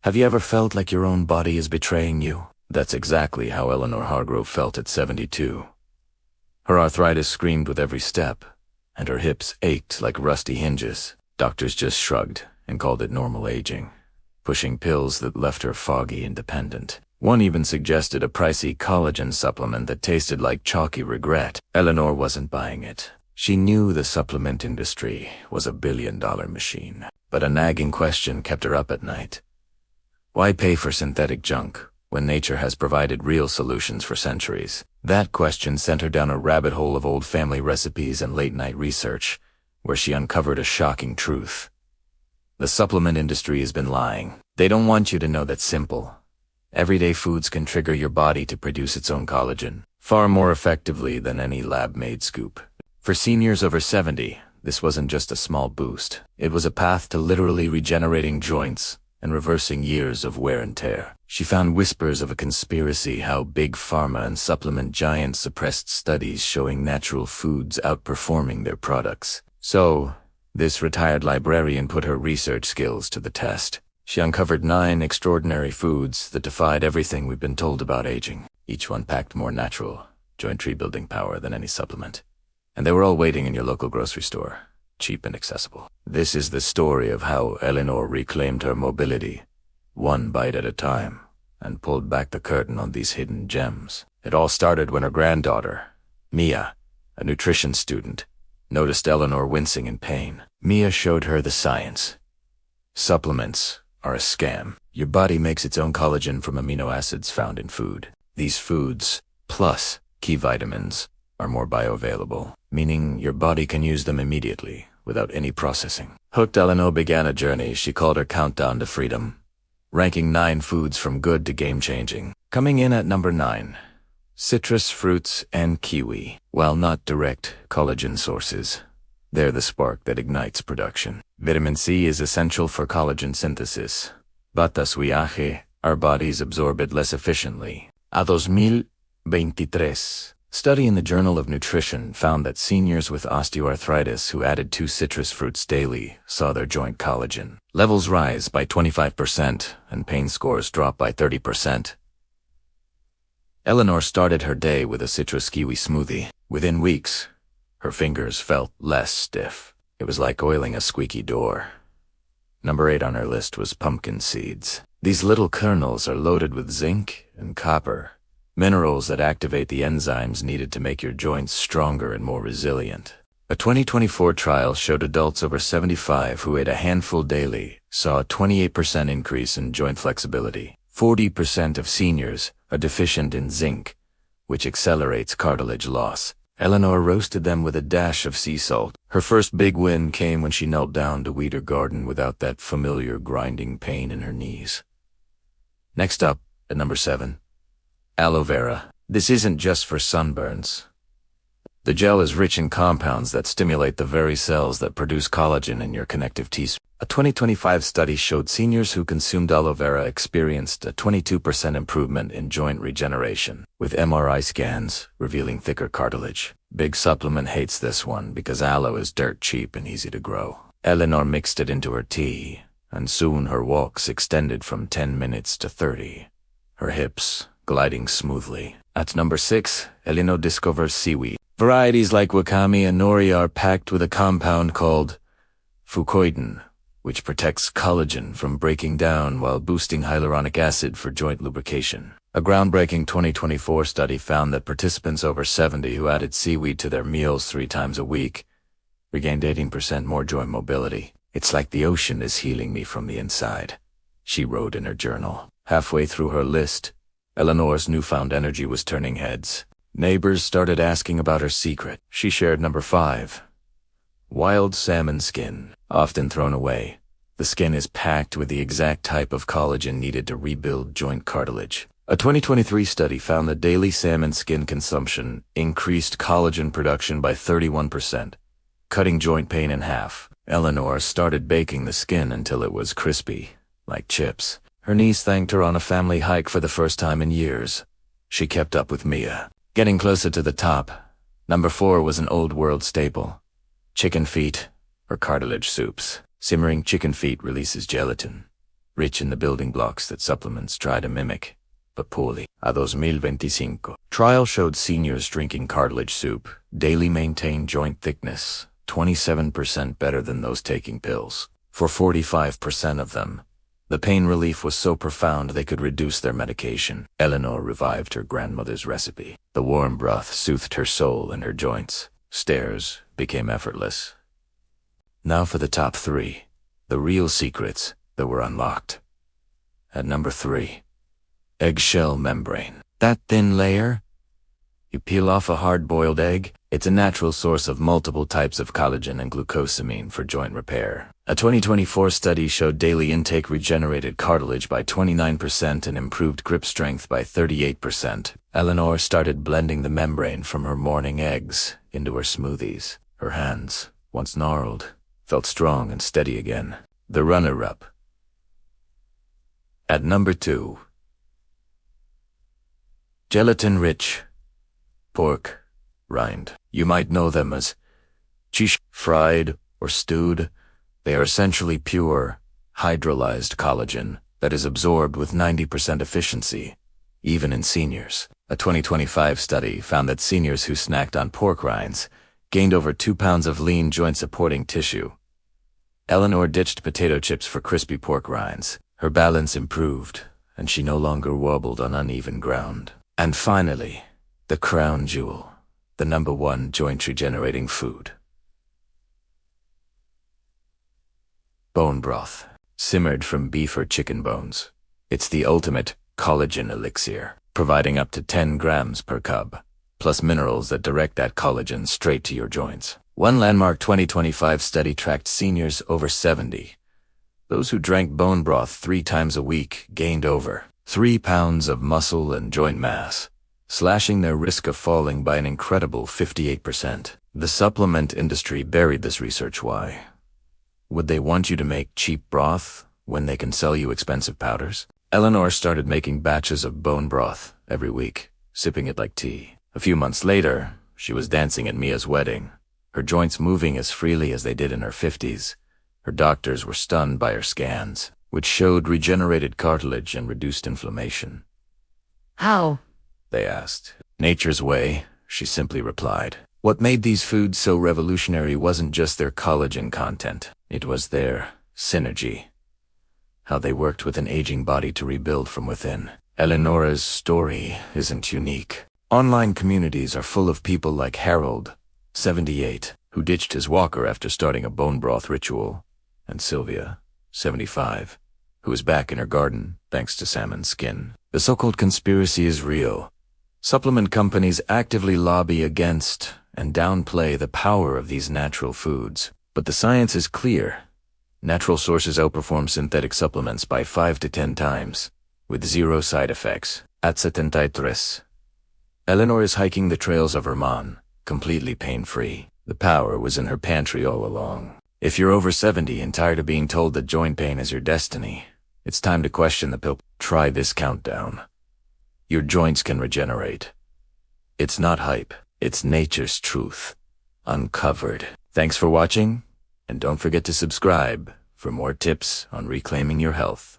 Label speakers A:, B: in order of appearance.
A: Have you ever felt like your own body is betraying you? That's exactly how Eleanor Hargrove felt at 72. Her arthritis screamed with every step, and her hips ached like rusty hinges. Doctors just shrugged and called it normal aging, pushing pills that left her foggy and dependent. One even suggested a pricey collagen supplement that tasted like chalky regret. Eleanor wasn't buying it. She knew the supplement industry was a billion-dollar machine, but a nagging question kept her up at night. Why pay for synthetic junk when nature has provided real solutions for centuries? That question sent her down a rabbit hole of old family recipes and late-night research, where she uncovered a shocking truth. The supplement industry has been lying. They don't want you to know that simple, everyday foods can trigger your body to produce its own collagen, far more effectively than any lab-made scoop. For seniors over 70, this wasn't just a small boost. It was a path to literally regenerating joints and reversing years of wear and tear. She found whispers of a conspiracy, how big pharma and supplement giants suppressed studies showing natural foods outperforming their products. So, this retired librarian put her research skills to the test. She uncovered 9 extraordinary foods that defied everything we've been told about aging. Each one packed more natural, joint rebuilding power than any supplement. And they were all waiting in your local grocery store, cheap and accessible. This is the story of how Eleanor reclaimed her mobility, one bite at a time, and pulled back the curtain on these hidden gems. It all started when her granddaughter, Mia, a nutrition student, noticed Eleanor wincing in pain. Mia showed her the science. Supplements are a scam. Your body makes its own collagen from amino acids found in food. These foods, plus key vitamins, are more bioavailable, meaning your body can use them immediately, without any processing. Hooked, Eleanor began a journey she called her countdown to freedom, ranking 9 foods from good to game-changing. Coming in at number 9, citrus fruits and kiwi. While not direct collagen sources, they're the spark that ignites production. Vitamin C is essential for collagen synthesis. Bata su viaje, our bodies absorb it less efficiently. A 2023, study in the Journal of Nutrition found that seniors with osteoarthritis who added 2 citrus fruits daily saw their joint collagen levels rise by 25% and pain scores drop by 30%. Eleanor started her day with a citrus kiwi smoothie. Within weeks, her fingers felt less stiff. It was like oiling a squeaky door. Number 8 on her list was pumpkin seeds. These little kernels are loaded with zinc and copper, minerals that activate the enzymes needed to make your joints stronger and more resilient. A 2024 trial showed adults over 75 who ate a handful daily saw a 28% increase in joint flexibility. 40% of seniors are deficient in zinc, which accelerates cartilage loss. Eleanor roasted them with a dash of sea salt. Her first big win came when she knelt down to weed her garden without that familiar grinding pain in her knees. Next up, at number 7, aloe vera. This isn't just for sunburns. The gel is rich in compounds that stimulate the very cells that produce collagen in your connective tissue. A 2025 study showed seniors who consumed aloe vera experienced a 22% improvement in joint regeneration, with MRI scans revealing thicker cartilage. Big Supplement hates this one because aloe is dirt cheap and easy to grow. Eleanor mixed it into her tea, and soon her walks extended from 10 minutes to 30, her hips gliding smoothly. At number 6, Eleanor discovers seaweed. Varieties like wakame and nori are packed with a compound called fucoidan, which protects collagen from breaking down while boosting hyaluronic acid for joint lubrication. A groundbreaking 2024 study found that participants over 70 who added seaweed to their meals 3 times a week regained 18% more joint mobility. It's like the ocean is healing me from the inside, she wrote in her journal. Halfway through her list, Eleanor's newfound energy was turning heads. Neighbors started asking about her secret. She shared number 5. Wild salmon skin, often thrown away. The skin is packed with the exact type of collagen needed to rebuild joint cartilage. A 2023 study found that daily salmon skin consumption increased collagen production by 31%, cutting joint pain in half. Eleanor started baking the skin until it was crispy, like chips. Her niece thanked her on a family hike for the first time in years. She kept up with Mia. Getting closer to the top, number 4 was an old world staple: chicken feet or cartilage soups. Simmering chicken feet releases gelatin, rich in the building blocks that supplements try to mimic, but poorly. A 2025. Trial showed seniors drinking cartilage soup daily maintained joint thickness 27% better than those taking pills. For 45% of them, the pain relief was so profound they could reduce their medication. Eleanor revived her grandmother's recipe. The warm broth soothed her soul and her joints. Stairs became effortless. Now for the top 3, the real secrets that were unlocked. At number 3, eggshell membrane. That thin layer? You peel off a hard-boiled egg, it's a natural source of multiple types of collagen and glucosamine for joint repair. A 2024 study showed daily intake regenerated cartilage by 29% and improved grip strength by 38%. Eleanor started blending the membrane from her morning eggs into her smoothies. Her hands, once gnarled, felt strong and steady again. The runner-up. At number 2, gelatin-rich pork rind. You might know them as quiche, fried, or stewed. They are essentially pure, hydrolyzed collagen that is absorbed with 90% efficiency, even in seniors. A 2025 study found that seniors who snacked on pork rinds gained over 2 pounds of lean joint-supporting tissue. Eleanor ditched potato chips for crispy pork rinds. Her balance improved, and she no longer wobbled on uneven ground. And finally, the crown jewel, the number 1 joint-regenerating food. Bone broth, simmered from beef or chicken bones. It's the ultimate collagen elixir, providing up to 10 grams per cup, plus minerals that direct that collagen straight to your joints. One landmark 2025 study tracked seniors over 70. Those who drank bone broth 3 times a week gained over 3 pounds of muscle and joint mass, slashing their risk of falling by an incredible 58%. The supplement industry buried this research. Why? Would they want you to make cheap broth when they can sell you expensive powders? Eleanor started making batches of bone broth every week, sipping it like tea. A few months later, she was dancing at Mia's wedding, her joints moving as freely as they did in her 50s. Her doctors were stunned by her scans, which showed regenerated cartilage and reduced inflammation.
B: How?
A: They asked. Nature's way, she simply replied. What made these foods so revolutionary wasn't just their collagen content. It was their synergy. How they worked with an aging body to rebuild from within. Eleanor's story isn't unique. Online communities are full of people like Harold, 78, who ditched his walker after starting a bone broth ritual, and Sylvia, 75, who is back in her garden thanks to salmon skin. The so-called conspiracy is real. Supplement companies actively lobby against and downplay the power of these natural foods. But the science is clear. Natural sources outperform synthetic supplements by 5 to 10 times, with 0 side effects. At 73, Eleanor is hiking the trails of Vermont, completely pain-free. The power was in her pantry all along. If you're over 70 and tired of being told that joint pain is your destiny, it's time to question the pill. Try this countdown. Your joints can regenerate. It's not hype, it's nature's truth, uncovered. Thanks for watching, and don't forget to subscribe for more tips on reclaiming your health.